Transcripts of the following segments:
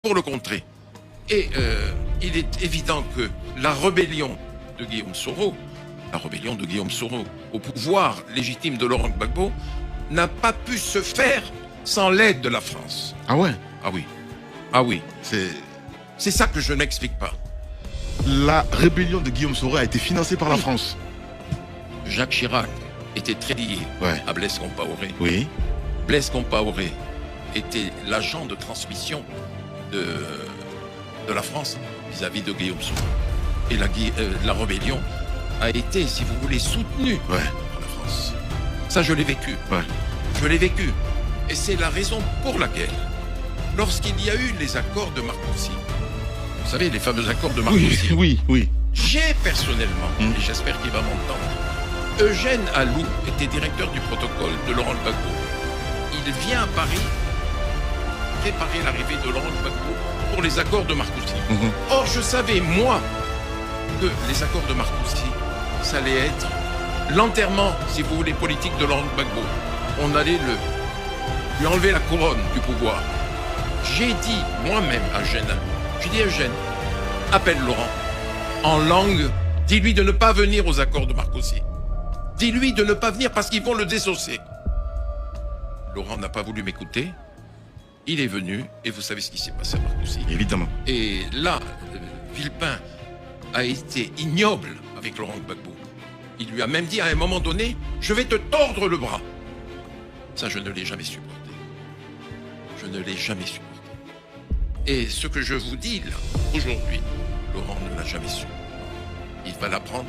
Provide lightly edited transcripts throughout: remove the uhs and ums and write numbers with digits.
pour le contrer. Et il est évident que la rébellion de Guillaume Soro, au pouvoir légitime de Laurent Gbagbo, n'a pas pu se faire sans l'aide de la France. Ah ouais? Ah oui. Ah oui. C'est ça que je n'explique pas. La rébellion de Guillaume Soro a été financée par la France. Jacques Chirac était très lié à Blaise Compaoré. Oui. Blaise Compaoré était l'agent de transmission de la France vis-à-vis de Guillaume Soro. Et la rébellion a été, si vous voulez, soutenue par la France. Ça, je l'ai vécu. Je l'ai vécu. Et c'est la raison pour laquelle, lorsqu'il y a eu les accords de Marcoussis, vous savez, les fameux accords de Marcoussis, oui. J'ai personnellement, et j'espère qu'il va m'entendre, Eugène Alou était directeur du protocole de Laurent Gbagbo. Il vient à Paris préparer l'arrivée de Laurent Gbagbo pour les accords de Marcoussis. Or, je savais, moi, que les accords de Marcoussis, ça allait être l'enterrement, si vous voulez, politique de Laurent Gbagbo. On allait lui enlever la couronne du pouvoir. J'ai dit moi-même à Eugène Alou, j'ai dit Eugène, appelle Laurent en langue, dis-lui de ne pas venir aux accords de Marcoussis. Dis-lui de ne pas venir parce qu'ils vont le désosser. Laurent n'a pas voulu m'écouter. Il est venu et vous savez ce qui s'est passé à Marcoussis. Évidemment. Et là, Villepin a été ignoble avec Laurent Gbagbo. Il lui a même dit à un moment donné, je vais te tordre le bras. Ça, je ne l'ai jamais supporté. Je ne l'ai jamais supporté. Et ce que je vous dis là, aujourd'hui, Laurent ne l'a jamais su. Il va l'apprendre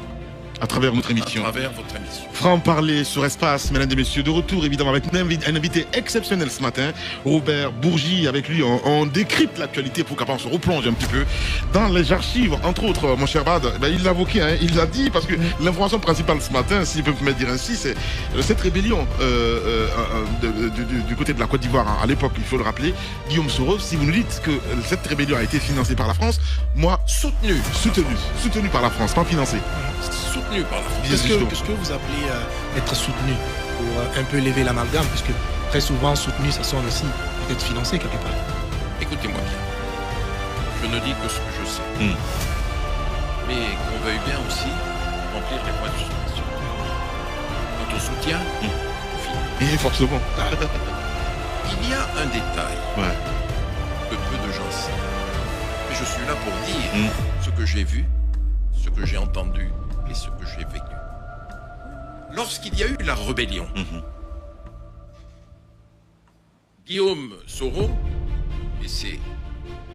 à travers notre émission. À travers votre émission. Franc-parler sur Espace, mesdames et messieurs, de retour évidemment avec un invité exceptionnel ce matin, Robert Bourgi. Avec lui, on décrypte l'actualité pour qu'on se replonge un petit peu dans les archives. Entre autres, mon cher Bad, il l'a évoqué, il l'a dit, parce que l'information principale ce matin, si je peux me dire ainsi, c'est cette rébellion du côté de la Côte d'Ivoire. À l'époque, il faut le rappeler, Guillaume Soro, si vous nous dites que cette rébellion a été financée par la France, moi, soutenu par la France, pas financée. Soutenu par la France. Qu'est-ce que vous appelez être soutenu pour un peu lever l'amalgame, puisque très souvent soutenu, ça sonne aussi peut-être financé quelque part. Écoutez-moi bien. Je ne dis que ce que je sais. Mais qu'on veuille bien aussi remplir les points de suspension. Quand on soutient, on finit. Et forcément. Il y a un détail que peu de gens savent. Mais je suis là pour dire ce que j'ai vu, ce que j'ai entendu et ce que j'ai vécu. Lorsqu'il y a eu la rébellion, Guillaume Soro et ses